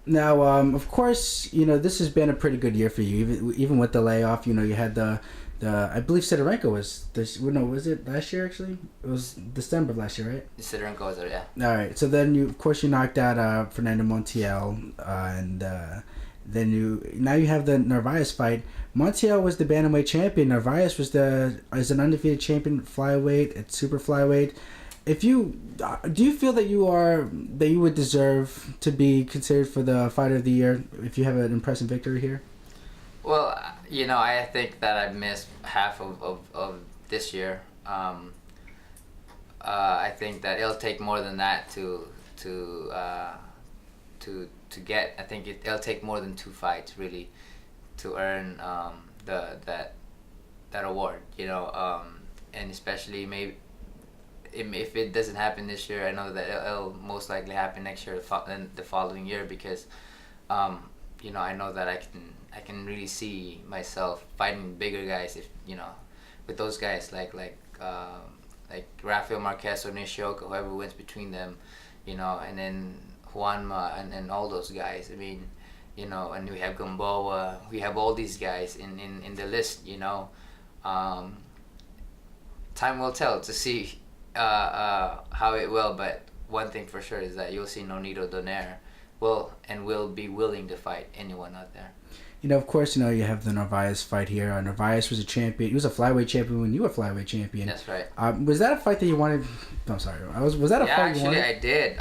Now, of course, this has been a pretty good year for you, even with the layoff. You had the I believe Sidorenko was this. No, was it last year? Actually, it was December of last year, right? Sidorenko was there, yeah. All right. So then you knocked out Fernando Montiel, and then now you have the Narvaez fight. Montiel was the bantamweight champion. Narvaez is an undefeated champion flyweight at super flyweight. Do you feel that you would deserve to be considered for the fighter of the year if you have an impressive victory here? Well, I think that I've missed half of this year. I think that it'll take more than that to get. I think it'll take more than 2 fights really to earn that award. And especially maybe. If it doesn't happen this year, I know that it'll most likely happen next year and the following year because, I know that I can really see myself fighting bigger guys with those guys like Rafael Marquez or Nishioka, whoever wins between them, and then Juanma and all those guys. I mean, and we have Gamboa, we have all these guys in the list. Time will tell to see. How it will, but one thing for sure is that you'll see Nonito Donaire will be willing to fight anyone out there. Of course, you have the Narvaez fight here. Narvaez was a champion. He was a flyweight champion when you were a flyweight champion. That's right. Was that a fight that you wanted? I'm sorry. Was that a fight you wanted? Yeah, actually, I did.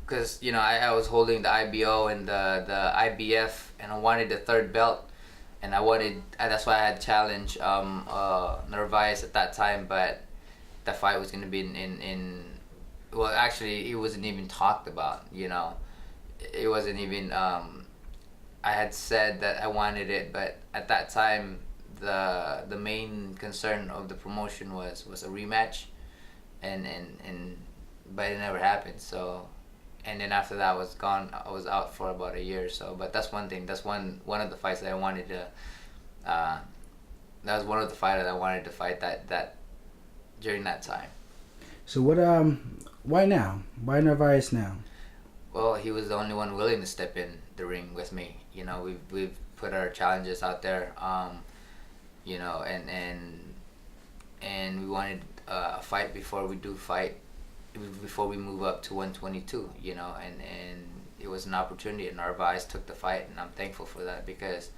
Because I was holding the IBO and the IBF, and I wanted the third belt, and that's why I had challenged Narvaez at that time, but. The fight was going to be well, actually, it wasn't even talked about, It wasn't even, I had said that I wanted it, but at that time, the main concern of the promotion was a rematch, but it never happened, so, and then after that I was gone, I was out for about a year or so, but that's one thing, that's one of the fights that I wanted to, that was one of the fighters I wanted to fight that during that time. So why now? Why Narvaez now? Well, he was the only one willing to step in the ring with me. We've put our challenges out there, and we wanted a fight before we move up to 122, and it was an opportunity, and Narvaez took the fight, and I'm thankful for that because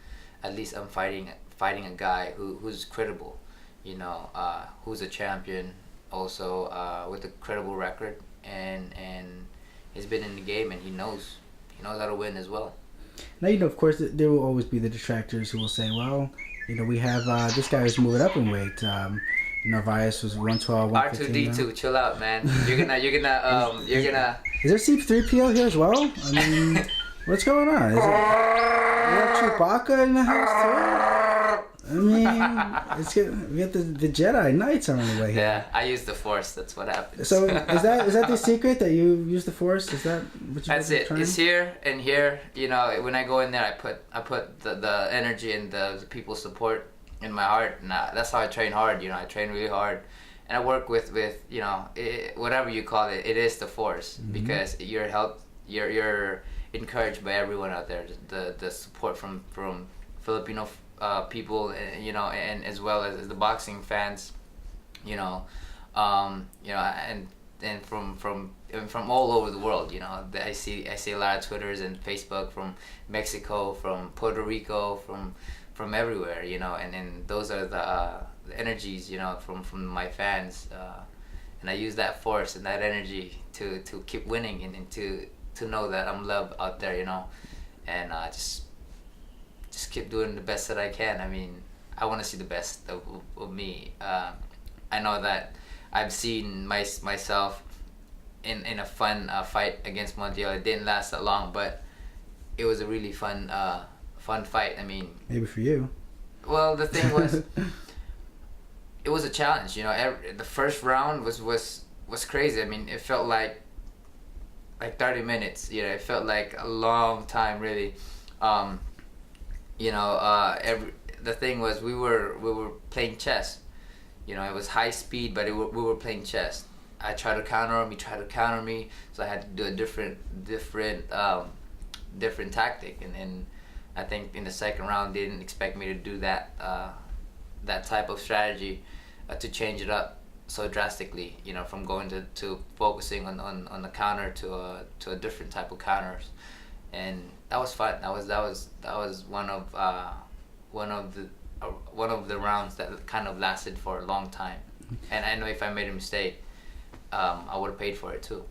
at least I'm fighting a guy who's credible. Who's a champion, also with a credible record, and he's been in the game, and he knows how to win as well. Now, of course, there will always be the detractors who will say, well, we have this guy who's moving up in weight. Narvaez was 112, 115. R2D2, chill out, man. You're gonna. Is there C3PO here as well? I mean, what's going on? Is it Chewbacca in the house too? I mean, we got the Jedi Knights on the way here. Yeah, I use the Force. That's what happens. So is that the secret that you use the Force? Is that what you? That's it. It's here and here. When I go in there, I put the energy and the people's support in my heart, and that's how I train hard. I train really hard, and I work with whatever you call it. It is the Force because you're encouraged by everyone out there. The support from Filipino. People, and as well as the boxing fans, and from all over the world, I see a lot of Twitters and Facebook from Mexico, from Puerto Rico, from everywhere, and those are the energies, from my fans, and I use that force and that energy to keep winning and to know that I'm loved out there, and just keep doing the best that I can. I mean, I want to see the best of me. I know that I've seen myself in a fun fight against Montiel. It didn't last that long, but it was a really fun fight. I mean, maybe for you. Well, the thing was, it was a challenge. The first round was crazy. I mean, it felt like 30 minutes. It felt like a long time, really. The thing was we were playing chess. It was high speed, but we were playing chess. I tried to counter him, he tried to counter me, so I had to do a different different tactic, and I think in the second round they didn't expect me to do that type of strategy, to change it up so drastically, you know, from going to focusing on the counter to a different type of counters, and that was fun. That was one of the rounds that kind of lasted for a long time, and I know if I made a mistake, I would have paid for it too.